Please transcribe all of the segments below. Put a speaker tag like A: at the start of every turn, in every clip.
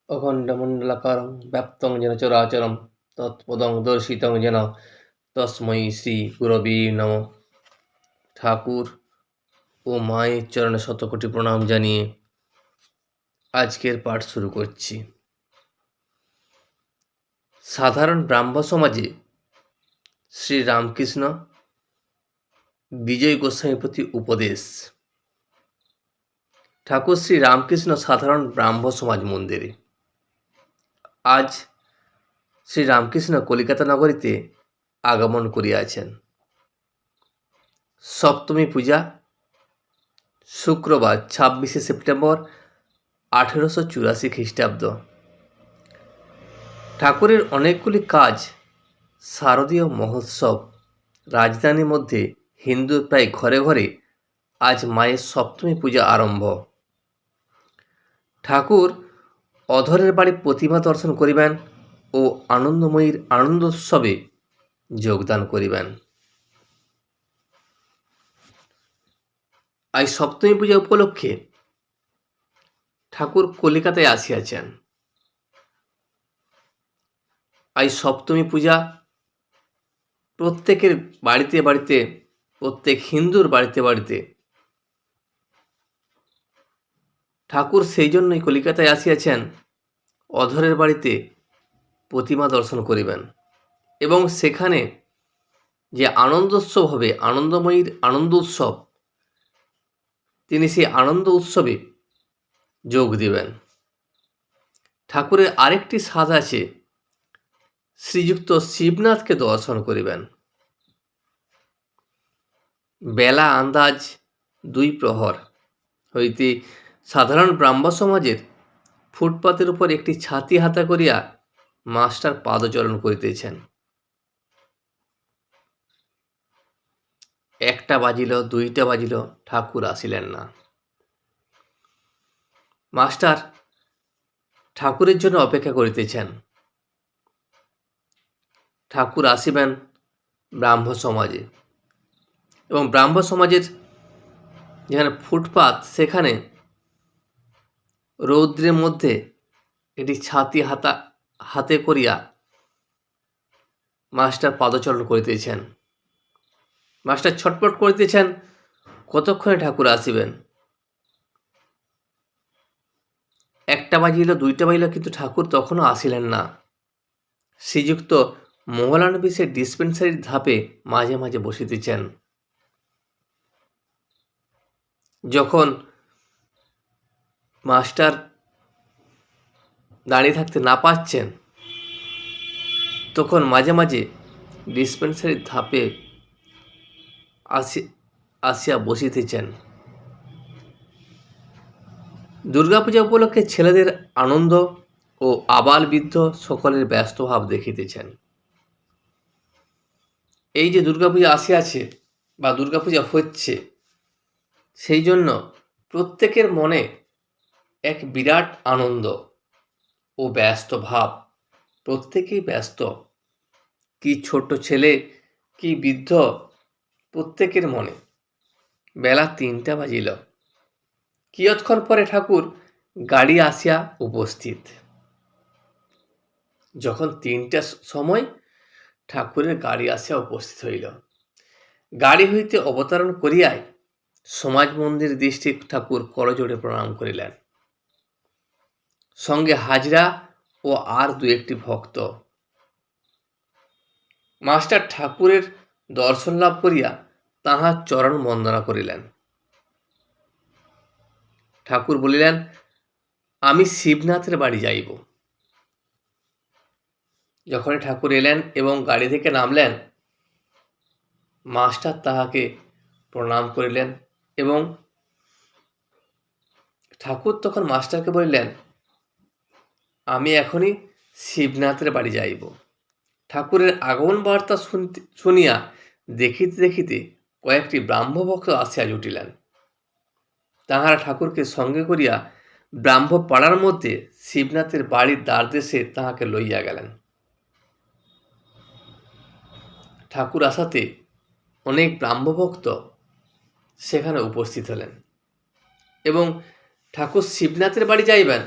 A: অখণ্ডমণ্ডলাকারং ব্যাপ্তং যেন চরাচরম তৎপদং দর্শিতং যেন তস্मै শ্রী গুরবে নমঃ। ঠাকুর ও মায়ের চরণে শতকোটি প্রণাম জানিয়ে আজকের পাঠ শুরু করছি। সাধারণ ব্রাহ্ম সমাজে শ্রী রামকৃষ্ণ বিজয় গোস্বামীর প্রতি উপদেশ। ঠাকুর শ্রী রামকৃষ্ণ সাধারণ ব্রাহ্ম সমাজ মন্দিরে। আজ শ্রী রামকৃষ্ণ কলিকাতা নগরীতে আগমন করিয়াছেন। সপ্তমী পূজা শুক্রবার 26শে সেপ্টেম্বর 1884 খ্রিস্টাব্দ। ঠাকুরের অনেকগুলি কাজ শারদীয় মহোৎসব। রাজধানীর মধ্যে হিন্দুর প্রায় ঘরে ঘরে আজ মায়ের সপ্তমী পূজা আরম্ভ। ঠাকুর অধরের বাড়ি প্রতিমা দর্শন করিবেন ও আনন্দময়ীর আনন্দোৎসবে যোগদান করিবেন। আজ সপ্তমী পূজা উপলক্ষে ঠাকুর কলিকাতায় আসিয়াছেন। আজ সপ্তমী পূজা প্রত্যেকের বাড়িতে বাড়িতে, প্রত্যেক হিন্দুর বাড়িতে বাড়িতে। ঠাকুর সেই জন্যই কলিকাতায় আসিয়াছেন, অধরের বাড়িতে প্রতিমা দর্শন করিবেন এবং সেখানে যে আনন্দোৎসব হবে, আনন্দময়ীর আনন্দ উৎসব, তিনি সেই আনন্দ উৎসবে যোগ দিবেন। ঠাকুরের আরেকটি সাধ আছে, শ্রীযুক্ত শিবনাথকে দর্শন করিবেন। বেলা আন্দাজ 2 প্রহর হইতে সাধারণ ব্রাহ্ম সমাজের ফুটপাতের উপর একটি ছাতি হাতা করিয়া মাস্টার পাদচরণ করিতেছেন। 1টা বাজিল, 2টা বাজিল, ঠাকুর আসিলেন না। মাস্টার ঠাকুরের জন্য অপেক্ষা করিতেছেন। ঠাকুর আসিবেন ব্রাহ্ম সমাজে এবং ব্রাহ্ম সমাজের যেখানে ফুটপাত, সেখানে রৌদ্রের মধ্যে এটি ছাতি হাতে করিয়া মাস্টার পাদচরণ করিতেছেন। মাস্টার ছটপট করিতেছেন, কতক্ষণে ঠাকুর আসিবেন। 1টা বাজিল, 2টা বাজিল, কিন্তু ঠাকুর তখনও আসিলেন না। শ্রীযুক্ত মহলানবিশের ডিসপেন্সারির ধাপে মাঝে মাঝে বসিতেছেন। যখন মাস্টার দাঁড়িয়ে থাকতে না পাচ্ছেন, তখন মাঝে মাঝে ডিসপেন্সারির ধাপে আসিয়া বসিতেছেন। দুর্গাপূজা উপলক্ষে ছেলেদের আনন্দ ও আবাল বৃদ্ধ সকলের ব্যস্ত ভাব দেখিতেছেন। এই যে দুর্গাপূজা আসিয়াছে বা দুর্গাপূজা হচ্ছে, সেই জন্য প্রত্যেকের মনে এক বিরাট আনন্দ ও ব্যস্ত ভাব। প্রত্যেকেই ব্যস্ত, কি ছোট ছেলে কি বৃদ্ধ, প্রত্যেকের মনে। বেলা 3টা বাজিল। কিয়ৎক্ষণ পরে ঠাকুর গাড়ি আসিয়া উপস্থিত। যখন 3টার সময় ঠাকুরের গাড়ি আসিয়া উপস্থিত হইল, গাড়ি হইতে অবতরণ করিয়াই সমাজ মন্দির দৃষ্টির ঠাকুর করজোড়ে প্রণাম করিলেন। সঙ্গে হাজরা ও আর 2-1টি ভক্ত। মাস্টার ঠাকুরের দর্শন লাভ করিয়া তাহার চরণ বন্দনা করিলেন। ঠাকুর বলিলেন, আমি শিবনাথের বাড়ি যাইব। যখন ঠাকুর এলেন এবং গাড়ি থেকে নামলেন, মাস্টার তাহাকে প্রণাম করিলেন এবং ঠাকুর তখন মাস্টারকে বলিলেন, আমি এখনই শিবনাথের বাড়ি যাইব। ঠাকুরের আগমন বার্তা শুনিয়া দেখিতে দেখিতে কয়েকটি ব্রাহ্মভক্ত আসিয়া জুটিলেন। তাহারা ঠাকুরকে সঙ্গে করিয়া ব্রাহ্ম পাড়ার মধ্যে শিবনাথের বাড়ির দ্বারদেশে তাহাকে লইয়া গেলেন। ঠাকুর আসাতে অনেক ব্রাহ্মভক্ত সেখানে উপস্থিত হলেন এবং ঠাকুর শিবনাথের বাড়ি যাইবেন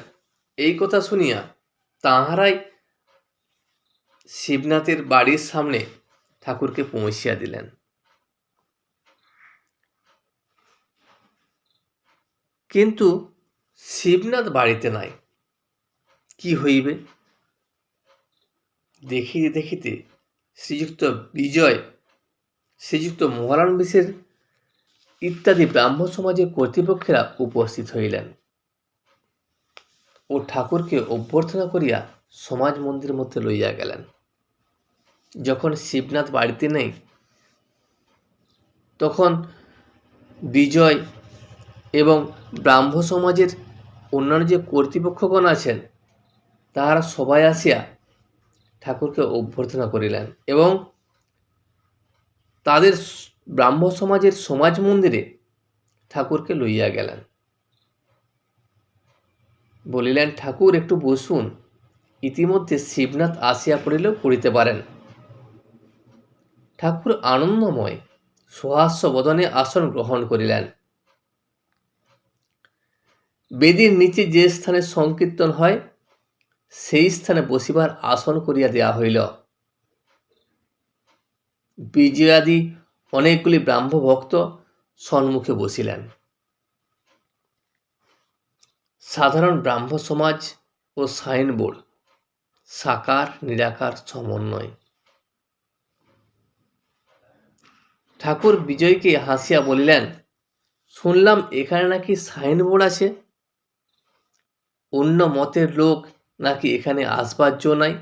A: এই কথা শুনিয়া তাহারাই শিবনাথের বাড়ির সামনে ঠাকুরকে পৌঁছিয়া দিলেন। কিন্তু শিবনাথ বাড়িতে নাই। কি হইবে? দেখিতে দেখিতে শ্রীযুক্ত বিজয়, শ্রীযুক্ত মহারান বিশের ইত্যাদি ব্রাহ্ম সমাজের কর্তৃপক্ষেরা উপস্থিত হইলেন ও ঠাকুরকে অভ্যর্থনা করিয়া সমাজ মন্দিরের মধ্যে লইয়া গেলেন। যখন শিবনাথ বাড়িতে নেই, তখন বিজয় এবং ব্রাহ্ম সমাজের অন্যান্য যে কর্তৃপক্ষগণ আছেন, তাহারা সবাই আসিয়া ঠাকুরকে অভ্যর্থনা করিলেন এবং তাদের ব্রাহ্ম সমাজের সমাজ মন্দিরে ঠাকুরকে লইয়া গেলেন। বলিলেন, ঠাকুর একটু বসুন, ইতিমধ্যে শিবনাথ আসিয়া পড়িলেও পড়িতে পারেন। ঠাকুর আনন্দময় সহাস্য বদনে আসন গ্রহণ করিলেন। বেদির নিচে যে স্থানে সংকীর্তন হয়, সেই স্থানে বসিবার আসন করিয়া দেয়া হইল। বিজয়াদি অনেকগুলি ব্রাহ্ম ভক্ত সম্মুখে বসিলেন। সাধারণ ব্রাহ্ম সমাজ ও সাইনবোর্ড, সাকার নিরাকার সমন্বয়। ঠাকুর বিজয়কে হাসিয়া বলিলেন, শুনলাম এখানে নাকি সাইনবোর্ড আছে, অন্য মতের লোক নাকি এখানে আসবার জো নাই।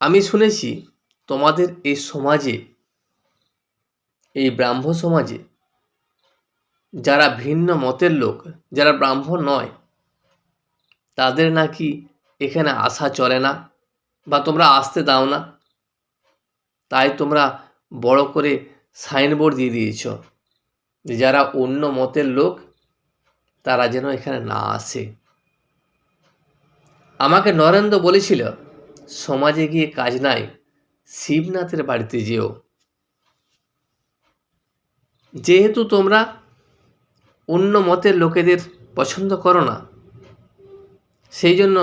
A: আমি শুনেছি তোমাদের এই সমাজে, এই ব্রাহ্ম সমাজে যারা ভিন্ন মতের লোক, যারা ব্রাহ্মণ নয়, তাদের নাকি এখানে আসা চলে না, বা তোমরা আসতে দাও না। তাই তোমরা বড় করে সাইনবোর্ড দিয়ে দিয়েছ যে যারা অন্য মতের লোক তারা যেন এখানে না আসে। আমাকে নরেন্দ্র বলেছিল, সমাজে গিয়ে কাজ নাই, শিবনাথের বাড়িতে যেও। যেহেতু তোমরা অন্য মতের লোকেদের পছন্দ করো না, সেই জন্য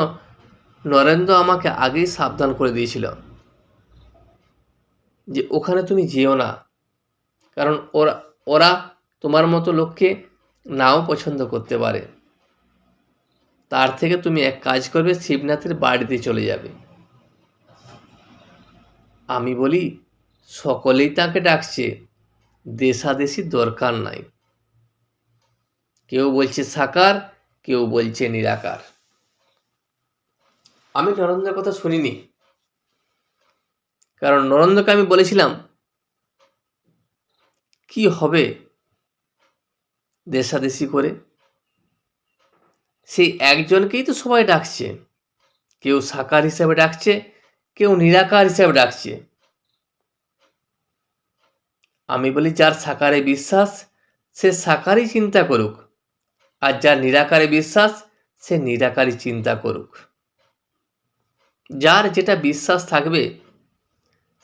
A: নরেন্দ্র আমাকে আগেই সাবধান করে দিয়েছিল যে ওখানে তুমি যেও না, কারণ ওরা তোমার মতো লোককে নাও পছন্দ করতে পারে। তার থেকে তুমি এক কাজ করবে, শিবনাথের বাড়িতে চলে যাবে। আমি বলি, সকলেই তাকে ডাকছে, দেশাদেশি দরকার নাই। কেউ বলছে সাকার, কেউ বলছে নিরাকার। আমি নরেন্দ্রের কথা শুনিনি, কারণ নরেন্দ্রকে আমি বলেছিলাম কি হবে দেশাদেশি করে। সেই একজনকেই তো সবাই ডাকছে, কেউ সাকার হিসাবে ডাকছে, কেউ নিরাকার হিসাবে ডাকছে। আমি বলি, যার সাকারে বিশ্বাস সে সাকারই চিন্তা করুক, আর যার নিরাকারে বিশ্বাস সে নিরাকারই চিন্তা করুক। যার যেটা বিশ্বাস থাকবে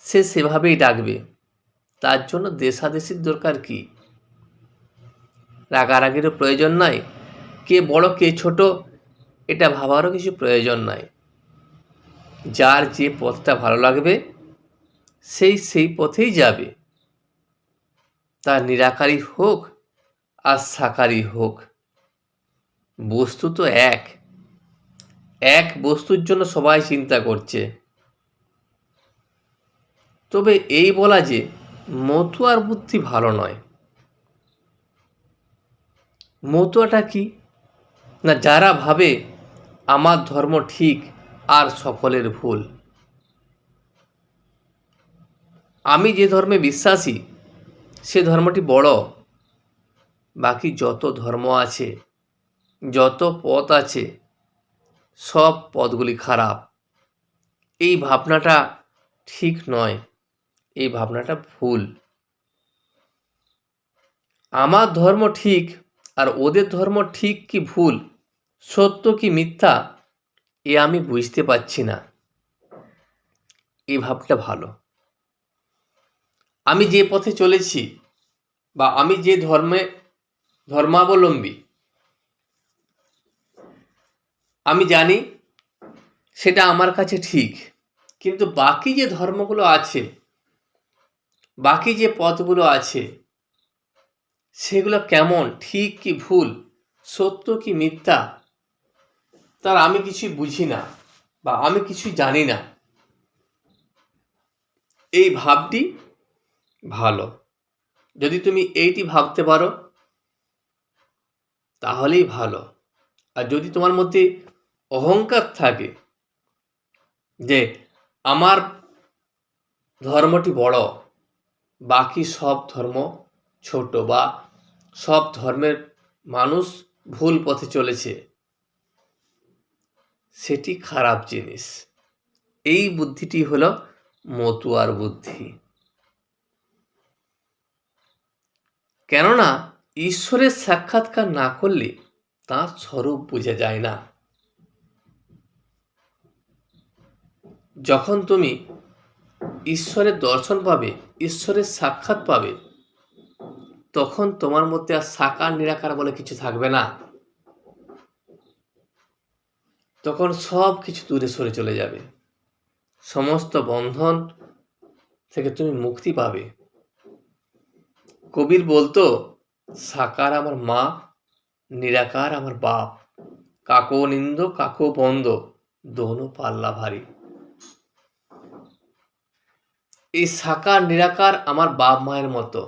A: সে সেভাবেই ডাকবে। তার জন্য দেশাদেশির দরকার কি? রাগারাগিরও প্রয়োজন নাই, কে বড় কে ছোট এটা ভাবারও কিছু প্রয়োজন নাই। যার যে পথটা ভালো লাগবে সেই পথেই যাবে। তার নিরাকারই হোক আর সাকারই হোক, বস্তু তো এক বস্তুর জন্য সবাই চিন্তা করছে। তবে এই বলা যে মতুয়ার বুদ্ধি ভালো নয়। মতুয়াটা কি না, যারা ভাবে আমার ধর্ম ঠিক আর সকলের ভুল। আমি যে ধর্মে বিশ্বাসী সে ধর্মটি বড়, বাকি যত ধর্ম আছে, যত পথ আছে, সব পথগুলি খারাপ। এই ভাবনাটা ঠিক নয়, এই ভাবনাটা ভুল। আমার ধর্ম ঠিক আর ওদের ধর্ম ঠিক কি ভুল, সত্য কি মিথ্যা, এ আমি বুঝতে পারছি না। এই ভাবটা ভালো। আমি যে পথে চলেছি বা আমি যে ধর্মাবলম্বী, আমি জানি সেটা আমার কাছে ঠিক, কিন্তু বাকি যে ধর্মগুলো আছে, বাকি যে পথগুলো আছে, সেগুলো কেমন, ঠিক কি ভুল, সত্য কি মিথ্যা, তার আমি কিছুই বুঝি না বা আমি কিছুই জানি না। এই ভাবটি ভালো। যদি তুমি এইটি ভাবতে পারো তাহলেই ভালো। আর যদি তোমার মধ্যে অহংকার থাকে যে আমার ধর্মটি বড়, বাকি সব ধর্ম ছোট, বা সব ধর্মের মানুষ ভুল পথে চলেছে, সেটি খারাপ জিনিস। এই বুদ্ধিটি হলো মতুয়ার বুদ্ধি। কেননা ঈশ্বরের সাক্ষাৎকার না করলে তাঁর স্বরূপ বোঝা যায় না। যখন তুমি ঈশ্বরের দর্শন পাবে, ঈশ্বরের সাক্ষাৎ পাবে, তখন তোমার মধ্যে আর সাকার নিরাকার বলে কিছু থাকবে না। তখন সব কিছু দূরে সরে চলে যাবে, সমস্ত বন্ধন থেকে তুমি মুক্তি পাবে। কবির বলতো, সাকার আমার মা, নিরাকার আমার বাপ, কাকো নিন্দ কাকো বন্দ, দোনো পাল্লা ভারী। এই সাকার নিরাকার আমার বাপ মায়ের মতো,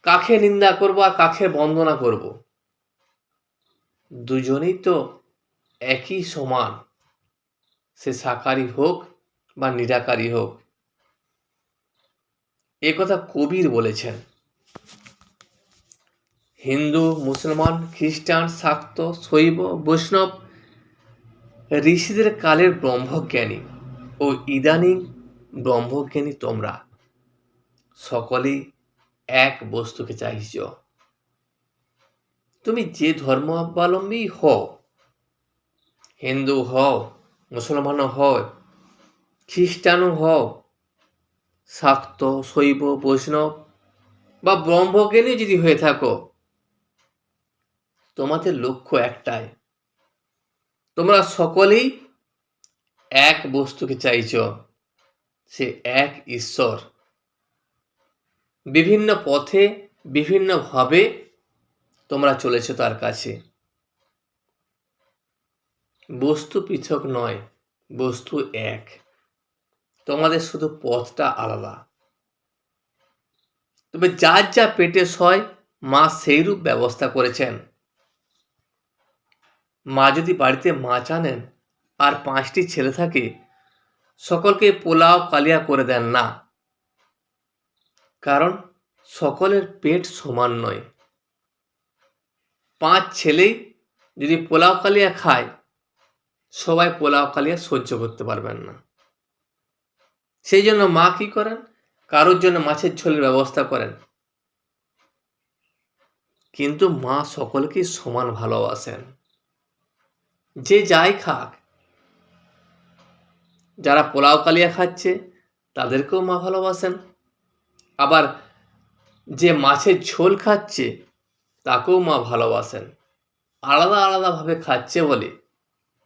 A: কাকে নিন্দা করব আর কাকে বন্দনা করব? দুজনেই তো একই সমান, সে সাকারই হোক বা নিরাকারই হোক। এ কথা কবির বলেছেন। হিন্দু, মুসলমান, খ্রিস্টান, শাক্ত, শৈব, বৈষ্ণব, ঋষিদের কালের ব্রহ্মজ্ঞানী ও ইদানিং ব্রহ্মজ্ঞানী তোমরা সকলেই এক বস্তুকে চাইছ। তুমি যে ধর্মাবলম্বী হও, হিন্দু হও, মুসলমানও হও, খ্রিস্টানও হও, শাক্ত, শৈব, বৈষ্ণব বা ব্রহ্মজ্ঞানী যদি হয়ে থাকো, তোমাদের লক্ষ্য একটাই, তোমরা সকলেই এক বস্তুকে চাইছ, সে এক ঈশ্বর। বিভিন্ন পথে বিভিন্নভাবে তোমরা চলেছ তার কাছে। বস্তু পৃথক নয়, বস্তু এক, তোমাদের শুধু পথটা আলাদা। তবে যার যা পেটে সয়, মা সেইরূপ ব্যবস্থা করেছেন। মা যদি বাড়িতে মাছ আনেন আর 5টি ছেলে থাকে, সকলকে পোলাও কালিয়া করে দেন না, কারণ সকলের পেট সমান নয়। 5 ছেলেই যদি পোলাও কালিয়া খায়, সবাই পোলাও কালিয়া সহ্য করতে পারবেন না। সেই জন্য মা কি করেন, কারোর জন্য মাছের ঝোলের ব্যবস্থা করেন। কিন্তু মা সকলকে সমান ভালোবাসেন, যে যাই খাক। যারা পোলাও কালিয়া খাচ্ছে তাদেরকেও মা ভালোবাসেন, আবার যে মাছের ঝোল খাচ্ছে তাকেও মা ভালোবাসেন। আলাদা আলাদাভাবে খাচ্ছে বলে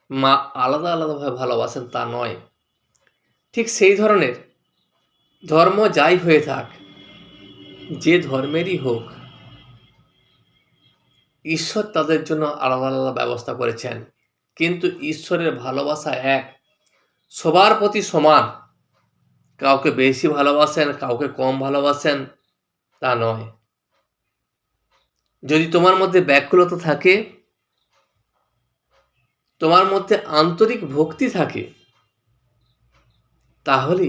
A: মা আলাদা আলাদাভাবে ভালোবাসেন তা নয়। ঠিক সেই ধরনের ধর্ম যাই হয়ে থাক, যে ধর্মেরই হোক, ঈশ্বর তাদের জন্য আলাদা আলাদা ব্যবস্থা করেছেন, কিন্তু ঈশ্বরের ভালোবাসা এক, সবার প্রতি সমান। কাউকে বেশি ভালোবাসেন, কাউকে কম ভালোবাসেন তা নয়। যদি তোমার মধ্যে ব্যাকুলতা থাকে, তোমার মধ্যে আন্তরিক ভক্তি থাকে, তাহলে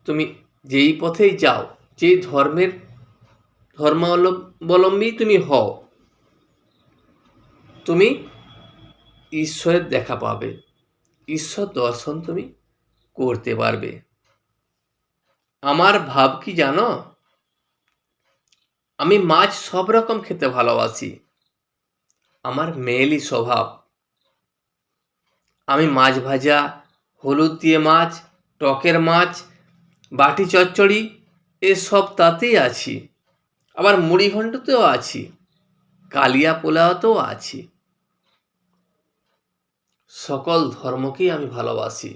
A: তুমি যেই পথেই যাও, যে ধর্মাবলম্বী তুমি হও, তুমি ঈশ্বরের দেখা পাবে, ঈশ্বর দর্শন তুমি করতে পারবে। আমার ভাব কি জানো? আমি মাছ সব রকম খেতে ভালোবাসি, আমার মেয়েলি স্বভাব। আমি মাছ ভাজা, হলুদ দিয়ে মাছ, টকের মাছ, বাটি চচ্চড়ি এসব তাতেই আছি। আবার মুড়ি ঘন্টতেও আছি, কালিয়া পোলাওতেও আছি। সকল ধর্মকেই আমি ভালোবাসি।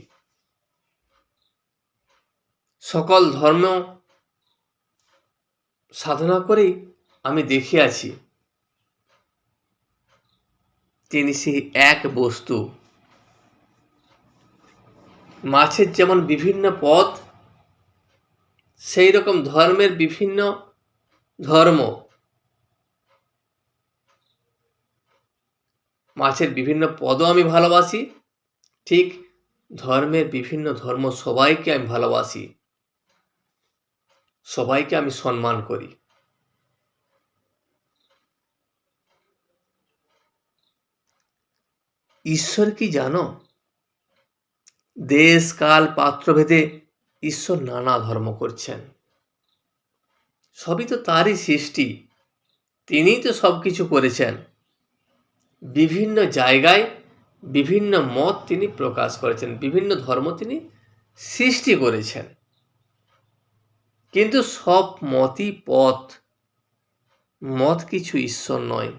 A: সকল ধর্ম সাধনা করেই আমি দেখিয়াছি তিনি সেই এক বস্তু। মাছের যেমন বিভিন্ন পদ, সেই রকম ধর্মের বিভিন্ন ধর্ম। মাছের বিভিন্ন পদও আমি ভালোবাসি, ঠিক ধর্মের বিভিন্ন ধর্ম সবাইকে আমি ভালোবাসি, সবাইকে আমি সম্মান করি। ঈশ্বর কি জানো? দেশ কাল পাত্রভেদে ঈশ্বর নানা ধর্ম করছেন। সবই তো তারই সৃষ্টি, তিনিই তো সবকিছু করেছেন। বিভিন্ন জায়গায় বিভিন্ন মত তিনি প্রকাশ করেছেন, বিভিন্ন ধর্ম তিনি সৃষ্টি করেছেন। কিন্তু সব মতই পথ, মত কিছু ঈশ্বর নয়।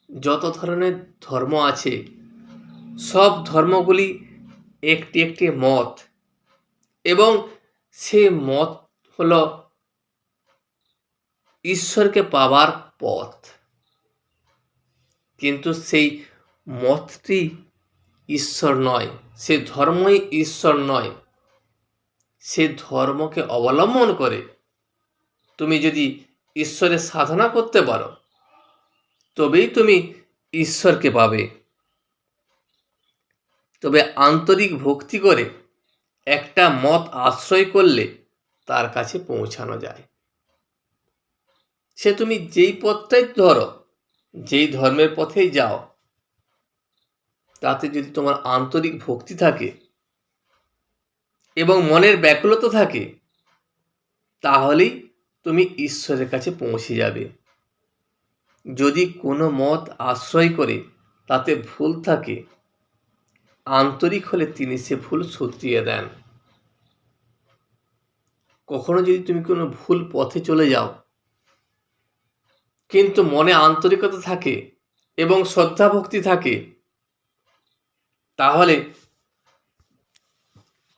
A: যত ধরনের ধর্ম আছে সব ধর্মগুলি একটি একটি মত, এবং সে মত হলো ঈশ্বরকে পাবার পথ। কিন্তু সেই মতটি ঈশ্বর নয়, সে ধর্মই ঈশ্বর নয়। সে ধর্মকে অবলম্বন করে তুমি যদি ঈশ্বরের সাধনা করতে পারো, তবেই তুমি ঈশ্বরকে পাবে। তবে আন্তরিক ভক্তি করে একটা মত আশ্রয় করলে তার কাছে পৌঁছানো যায়। সে তুমি যেই পথটাই ধরো, যেই ধর্মের পথেই যাও, তাতে যদি তোমার আন্তরিক ভক্তি থাকে এবং মনের ব্যাকুলতা থাকে, তাহলেই তুমি ঈশ্বরের কাছে পৌঁছে যাবে। যদি কোনো মত আশ্রয় করে তাতে ভুল থাকে, আন্তরিক হলে তিনি সে ভুল শুধরিয়ে দেন। কখনো যদি তুমি কোনো ভুল পথে চলে যাও, কিন্তু মনে আন্তরিকতা থাকে এবং শ্রদ্ধা ভক্তি থাকে, তাহলে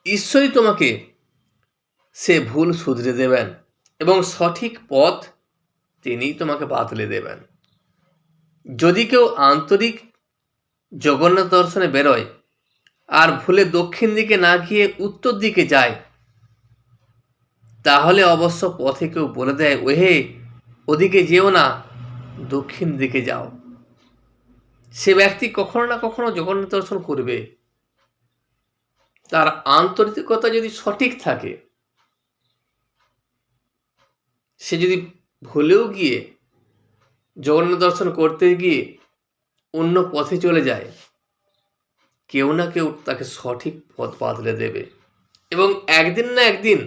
A: ঈশ্বরই তোমাকে সে ভুল শুধরে দেবেন এবং সঠিক পথ তিনিই তোমাকে বাতলে দেবেন। যদি কেউ আন্তরিক জগন্নাথ দর্শনে বেরোয় আর ভুলে দক্ষিণ দিকে না গিয়ে উত্তর দিকে যায়, তাহলে অবশ্য পথে কেউ বলে দেয়, ওহে ওদিকে যেও না, দক্ষিণ দিকে যাও। সে ব্যক্তি কখনো না কখনো জগন্নাথ দর্শন করবে। তার আন্তরিকতা যদি সঠিক থাকে, সে যদি ভুলেও গিয়ে জগন্নাথ দর্শন করতে গিয়ে অন্য পথে চলে যায়, কেউ না কেউ তাকে সঠিক পথ বাতলে দেবে এবং একদিন না একদিন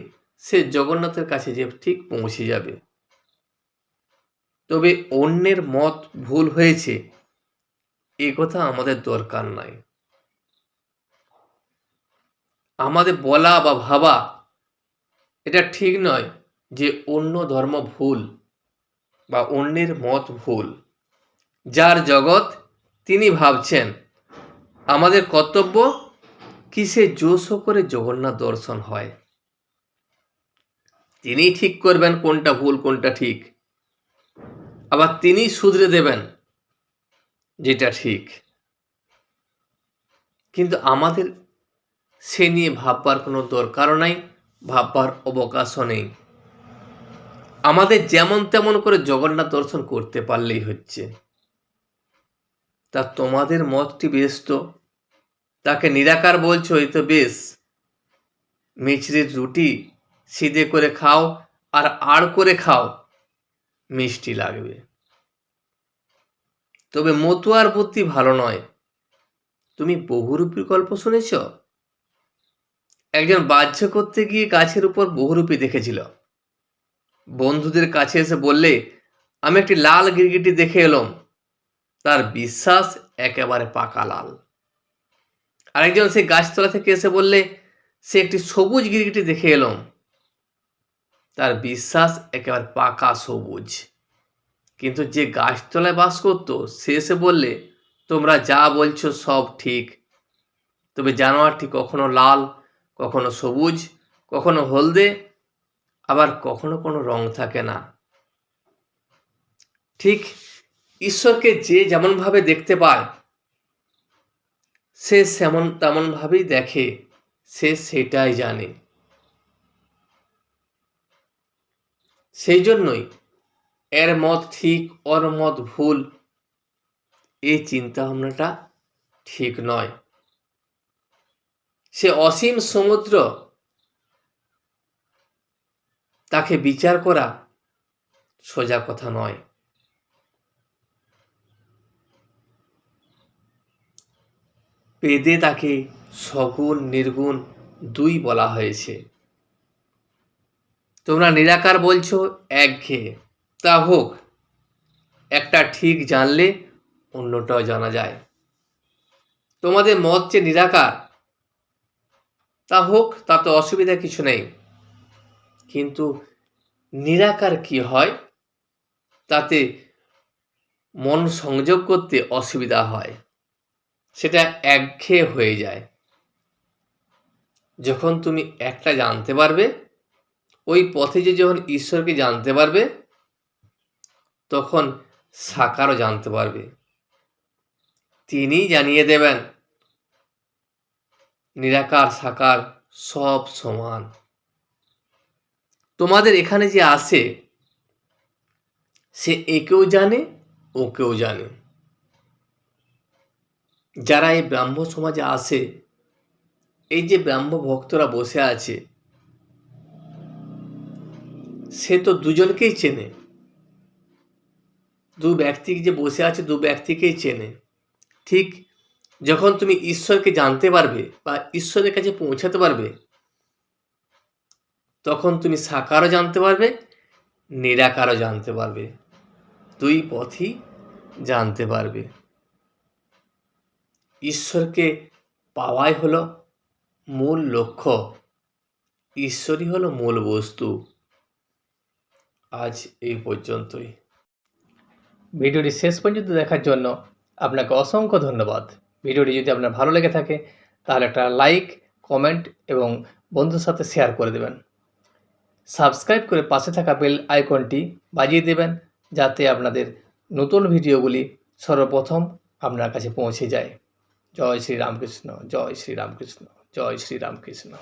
A: সে জগন্নাথের কাছে যে ঠিক পৌঁছে যাবে। তবে অন্যের মত ভুল হয়েছে এ কথা আমাদের দরকার নাই। আমাদের বলা বা ভাবা এটা ঠিক নয় যে অন্য ধর্ম ভুল বা অন্যের মত ভুল। যার জগৎ তিনি ভাবছেন। আমাদের কর্তব্য কিসে জোশ করে জগন্নাথ দর্শন হয়, তিনি ঠিক করবেন কোনটা ভুল কোনটা ঠিক, আবার তিনি শুধরে দেবেন যেটা ঠিক। কিন্তু আমাদের সে নিয়ে ভাববার কোনো দরকারও নাই, ভাববার অবকাশও নেই। আমাদের যেমন তেমন করে জগন্নাথ দর্শন করতে পারলেই হচ্ছে। তা তোমাদের মতটি বেশ তো, তাকে নিরাকার বলছো, এই তো বেশ। মিছরির রুটি সিধে করে খাও আর আড় করে খাও, মিষ্টি লাগবে। তবে মতুয়ার বুদ্ধি ভালো নয়। তুমি বহুরূপী গল্প শুনেছ? একজন বাহ্য করতে গিয়ে গাছের উপর বহুরূপী দেখেছিল। বন্ধুদের কাছে এসে বললে, আমি একটি লাল গিরগিটি দেখে এলাম। তার বিশ্বাস একেবারে পাকা লাল। আরেকজন সেই গাছতলা থেকে এসে বললে, সে একটি সবুজ গিরগিটি দেখে এলাম। তার বিশ্বাস একেবারে পাকা সবুজ। কিন্তু যে গাছতলায় বাস করত, সে এসে বললে, তোমরা যা বলছো সব ঠিক, তবে জানোয়ারটি কখনো লাল, কখনো সবুজ, কখনো হলদে, আবার কখনো কোনো রং থাকে না। ঠিক ঈশ্বরকে যে যেমনভাবে দেখতে পায়, সে তেমনভাবেই দেখে, সে সেটাই জানে। সেই জন্যই এর মত ঠিক, ওর মত ভুল, এই চিন্তাভাবনাটা ঠিক নয়। সে অসীম সমুদ্র, তাকে বিচার করা সোজা কথা নয়। বেদে তাকে সগুণ নির্গুণ দুই বলা হয়েছে। তোমরা নিরাকার বলছো একঘেয়ে, তা হোক, একটা ঠিক জানলে অন্যটাও জানা যায়। তোমাদের মত যে নিরাকার, তা হোক, তাতে অসুবিধা কিছু নেই, কিন্তু নিরাকার কি হয় তাতে মন সংযোগ করতে অসুবিধা হয়, সেটা একঘেয়ে হয়ে যায়। যখন তুমি একটা জানতে পারবে, ওই পথে যে যখন ঈশ্বরকে জানতে পারবে, তখন সাকারও জানতে পারবে। তিনি জানিয়ে দেবেন নিরাকার সাকার সব সমান। তোমাদের এখানে যে আসে, সে একেও জানে, ওকেও জানে। যারা এই ব্রাহ্ম সমাজে আসে, এই যে ব্রাহ্ম ভক্তরা বসে আছে, সে তো দুজনকেই চেনে। দু ব্যক্তি যে বসে আছে, দু ব্যক্তিকেই চেনে। ঠিক যখন তুমি ঈশ্বরকে জানতে পারবে বা ঈশ্বরের কাছে পৌঁছাতে পারবে, তখন তুমি সাকারও জানতে পারবে, নিরাকারও জানতে পারবে, দুই পথই জানতে পারবে। ঈশ্বরকে পাওয়াই হলো মূল লক্ষ্য, ঈশ্বরই হলো মূল বস্তু। আজ এই পর্যন্তই। ভিডিওটি শেষ পর্যন্ত দেখার জন্য আপনাকে অসংখ্য ধন্যবাদ। ভিডিওটি যদি আপনার ভালো লেগে থাকে, তাহলে একটা লাইক, কমেন্ট এবং বন্ধুর সাথে শেয়ার করে দেবেন। সাবস্ক্রাইব করে পাশে থাকা বেল আইকনটি বাজিয়ে দেবেন, যাতে আপনাদের নতুন ভিডিওগুলি সর্বপ্রথম আপনার কাছে পৌঁছে যায়। জয় শ্রী রামকৃষ্ণ, জয় শ্রী রামকৃষ্ণ, জয় শ্রী রামকৃষ্ণ।